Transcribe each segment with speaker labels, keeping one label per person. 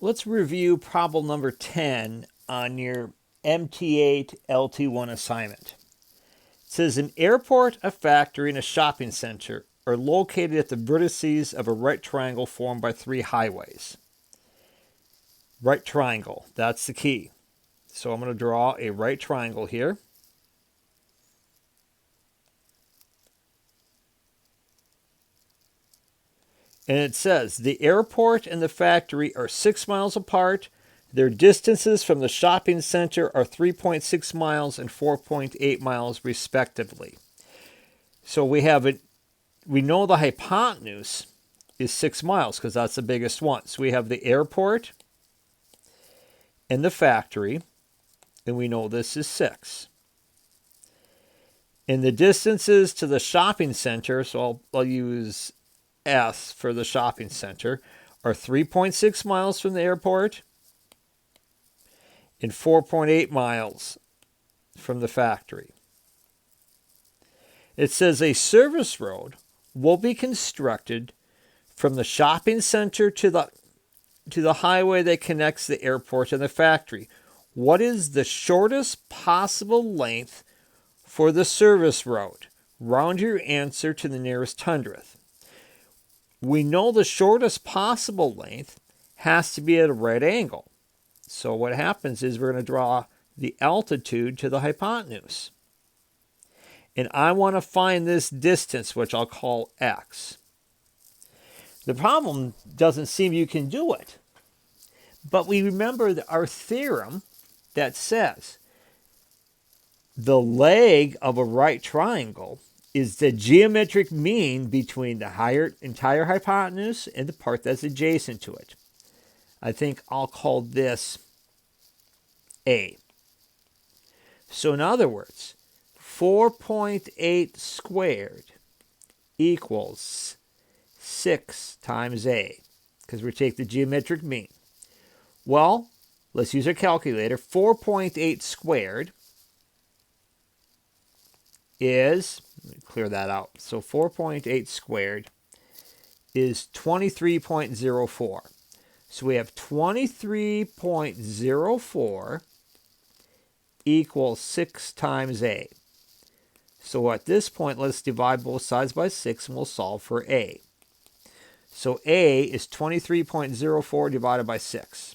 Speaker 1: Let's review problem number 10 on your MT8 LT1 assignment. It says an airport, a factory, and a shopping center are located at the vertices of a right triangle formed by three highways. Right triangle, that's the key. So I'm going to draw a right triangle here. And it says the airport and the factory are 6 miles apart. Their distances from the shopping center are 3.6 miles and 4.8 miles respectively. So we know the hypotenuse is 6 miles because that's the biggest one. So we have the airport and the factory, and we know this is 6. And the distances to the shopping center, so I'll use S for the shopping center, are 3.6 miles from the airport and 4.8 miles from the factory. It says a service road will be constructed from the shopping center to the highway that connects the airport and the factory. What is the shortest possible length for the service road? Round your answer to the nearest hundredth. We know the shortest possible length has to be at a right angle. So what happens is we're going to draw the altitude to the hypotenuse. And I want to find this distance, which I'll call x. The problem doesn't seem you can do it. But we remember our theorem that says the leg of a right triangle is the geometric mean between the entire hypotenuse and the part that's adjacent to it. I think I'll call this A. So in other words, 4.8 squared equals 6 times A, because we take the geometric mean. Well, let's use our calculator. 4.8 squared is, let me clear that out. So 4.8 squared is 23.04. So we have 23.04 equals 6 times A. So at this point, let's divide both sides by 6 and we'll solve for A. So A is 23.04 divided by 6.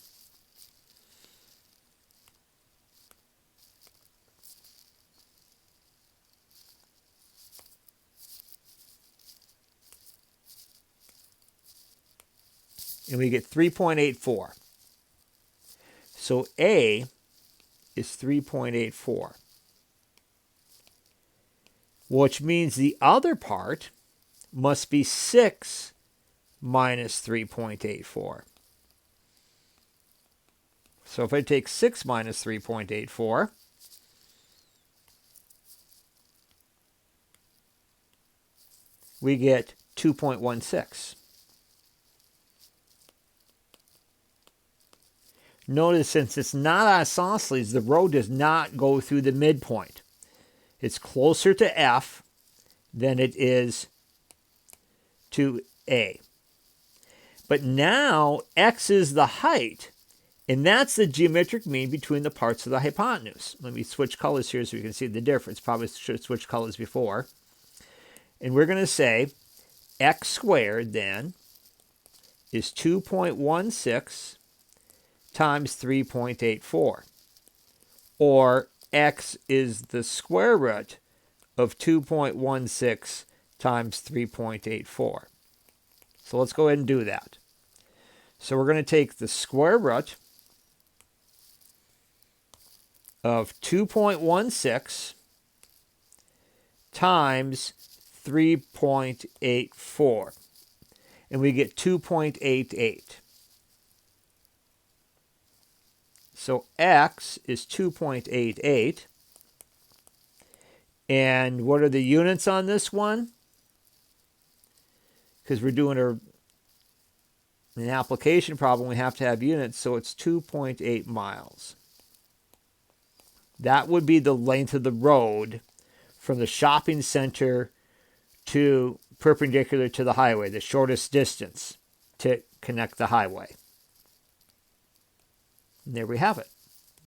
Speaker 1: And we get 3.84. So A is 3.84. Which means the other part must be 6 minus 3.84. So if I take 6 minus 3.84, we get 2.16. Notice since it's not isosceles, the road does not go through the midpoint. It's closer to F than it is to A. But now X is the height, and that's the geometric mean between the parts of the hypotenuse. Let me switch colors here so you can see the difference. Probably should have switched colors before. And we're going to say X squared then is 2.16 times 3.84. Or X is the square root of 2.16 times 3.84. So let's go ahead and do that. So we're going to take the square root of 2.16 times 3.84. And we get 2.88. So X is 2.88. And what are the units on this one? Because we're doing an application problem, we have to have units, so it's 2.8 miles. That would be the length of the road from the shopping center to perpendicular to the highway, the shortest distance to connect the highway. And there we have it.